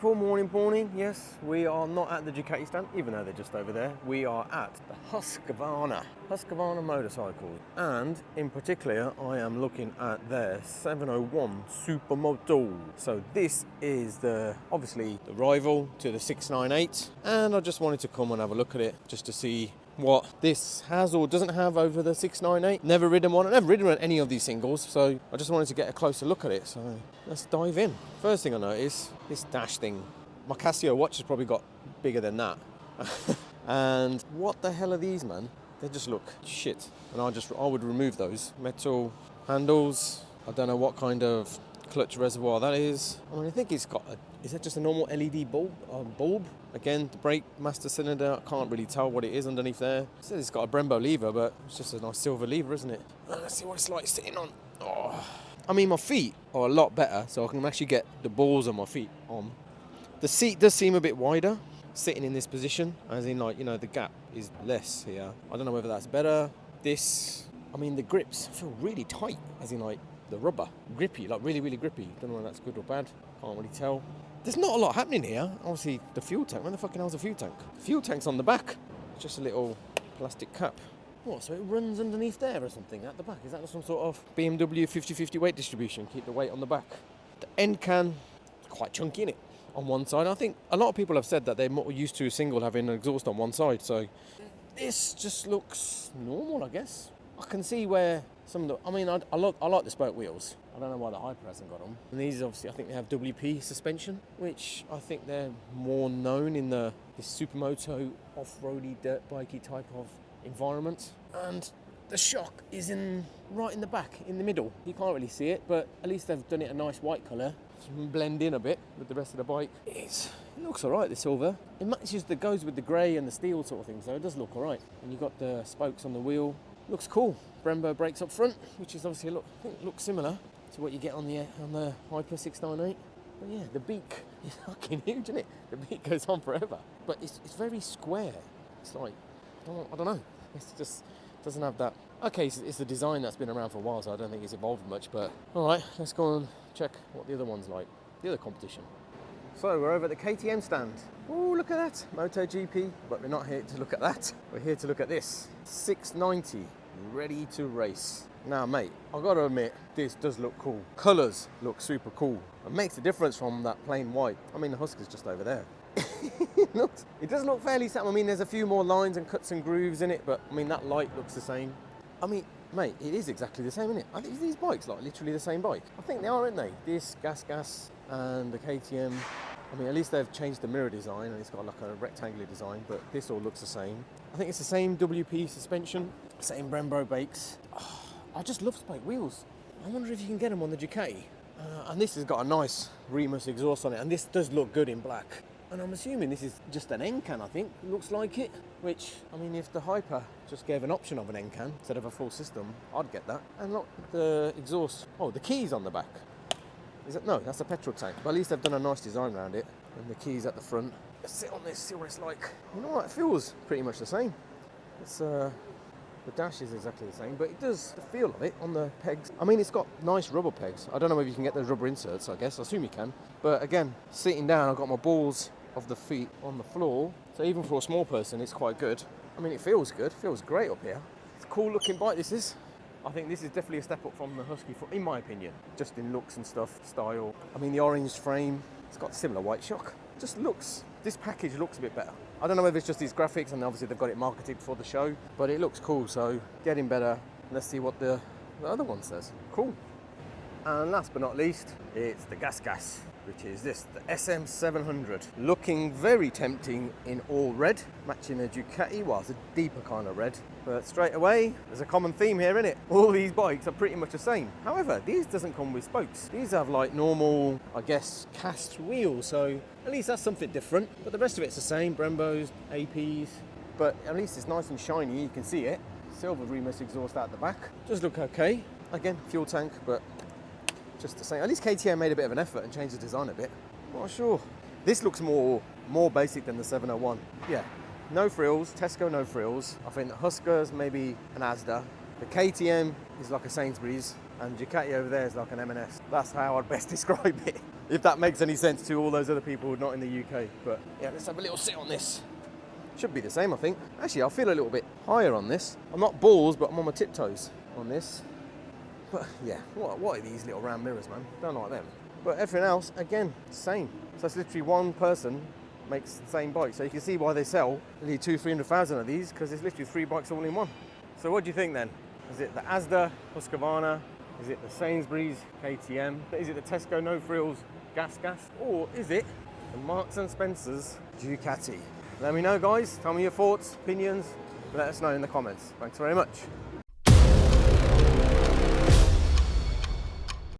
Beautiful morning. Yes, we are not at the Ducati stand, even though they're just over there. We are at the Husqvarna motorcycles. And in particular, I am looking at their 701 Supermoto. So this is obviously the rival to the 698. And I just wanted to come and have a look at it just to see what this has or doesn't have over the 698. Never ridden one. I've never ridden any of these singles, so I just wanted to get a closer look at it. So let's dive in. First thing I notice, this dash thing. My Casio watch has probably got bigger than that. And what the hell are these, man? They just look shit. And I would remove those. Metal handles. I don't know what kind of clutch reservoir that is. I mean, I think it's got is that just a normal LED bulb? Again, the brake master cylinder, I can't really tell what it is underneath there. It says it's got a Brembo lever, but it's just a nice silver lever, isn't it? Let's see what it's like sitting on. Oh. I mean, my feet are a lot better, so I can actually get the balls of my feet on. The seat does seem a bit wider, sitting in this position, as in, like, you know, the gap is less here. I don't know whether that's better. I mean, the grips feel really tight, as in, like, the rubber. Grippy, like really, really grippy. Don't know whether that's good or bad. Can't really tell. There's not a lot happening here. Obviously, the fuel tank. Where the fucking hell's the fuel tank? The fuel tank's on the back. It's just a little plastic cap. What, so it runs underneath there or something at the back? Is that some sort of BMW 50-50 weight distribution? Keep the weight on the back. The end can, quite chunky, innit? On one side. I think a lot of people have said that they're more used to a single having an exhaust on one side. So this just looks normal, I guess. I can see where some of the... I mean, I like the spoke wheels. I don't know why the Hyper hasn't got them. And these, obviously, I think they have WP suspension, which I think they're more known in this Supermoto off-roady, dirt bikey type of environment. And the shock is right in the back, in the middle. You can't really see it, but at least they've done it a nice white colour. So you can blend in a bit with the rest of the bike. It looks alright, the silver. It matches, goes with the grey and the steel sort of thing, so it does look alright. And you've got the spokes on the wheel. Looks cool. Brembo brakes up front, which is obviously looks similar to what you get on the Hyper 698. But yeah, the beak is fucking huge, isn't it? The beak goes on forever. But it's very square. It's like, I don't know. It just doesn't have that. Okay, it's the design that's been around for a while, so I don't think it's evolved much. But all right, let's go and check what the other one's like, the other competition. So we're over at the KTM stand. Oh, look at that, MotoGP. But we're not here to look at that. We're here to look at this 690, ready to race. Now, mate, I've got to admit, this does look cool. Colours look super cool. It makes a difference from that plain white. I mean, the Husky's just over there. It does look fairly similar. I mean, there's a few more lines and cuts and grooves in it, but I mean, that light looks the same. I mean, mate, it is exactly the same, isn't it? I think these bikes like literally the same bike. I think they are, aren't they? This GasGas and the KTM. I mean, at least they've changed the mirror design and it's got like a rectangular design, but this all looks the same. I think it's the same WP suspension, same Brembo brakes. Oh, I just love spoke wheels. I wonder if you can get them on the Ducati. And this has got a nice Remus exhaust on it, and this does look good in black. And I'm assuming this is just an end can, I think. It looks like it. Which, I mean, if the Hyper just gave an option of an end can instead of a full system, I'd get that. And look, the exhaust. Oh, the keys on the back. Is it? No, that's a petrol tank. But at least they've done a nice design around it. And the keys at the front. Let's sit on this, see what it's like. You know what? It feels pretty much the same. It's the dash is exactly the same, but it does, the feel of it on the pegs. I mean, it's got nice rubber pegs. I don't know if you can get those rubber inserts, I guess. I assume you can. But again, sitting down, I've got my balls of the feet on the floor. So even for a small person, it's quite good. I mean, it feels good. It feels great up here. It's a cool looking bike, this is. I think this is definitely a step up from the Husky, in my opinion. Just in looks and stuff, style. I mean, the orange frame, it's got similar white shock. Just looks, this package looks a bit better. I don't know if it's just these graphics, and obviously they've got it marketed for the show, but it looks cool, so getting better. Let's see what the other one says. Cool. And last but not least, it's the GasGas, which is this, the SM-700. Looking very tempting in all red, matching a Ducati. Well, it's a deeper kind of red. But straight away, there's a common theme here, innit? All these bikes are pretty much the same. However, these doesn't come with spokes. These have like normal, I guess, cast wheels, so at least that's something different. But the rest of it's the same, Brembos, APs. But at least it's nice and shiny, you can see it. Silver Remus exhaust out the back. Does look okay. Again, fuel tank, but just the same. At least KTM made a bit of an effort and changed the design a bit. Not sure. This looks more basic than the 701. Yeah, no frills. Tesco no frills. I think the Huskers maybe an Asda. The KTM is like a Sainsbury's, and Ducati over there is like an M&S. That's how I'd best describe it. if that makes any sense to all those other people not in the UK. But yeah, let's have a little sit on this. Should be the same, I think. Actually, I feel a little bit higher on this. I'm not balls, but I'm on my tiptoes on this. But yeah, what are these little round mirrors, man? Don't like them. But everything else, again, same. So it's literally one person makes the same bike. So you can see why they sell nearly 200,000-300,000 of these, because it's literally 3 bikes all in one. So what do you think then? Is it the Asda Husqvarna? Is it the Sainsbury's KTM? Is it the Tesco No Frills GasGas? Or is it the Marks and Spencer's Ducati? Let me know, guys. Tell me your thoughts, opinions. Let us know in the comments. Thanks very much.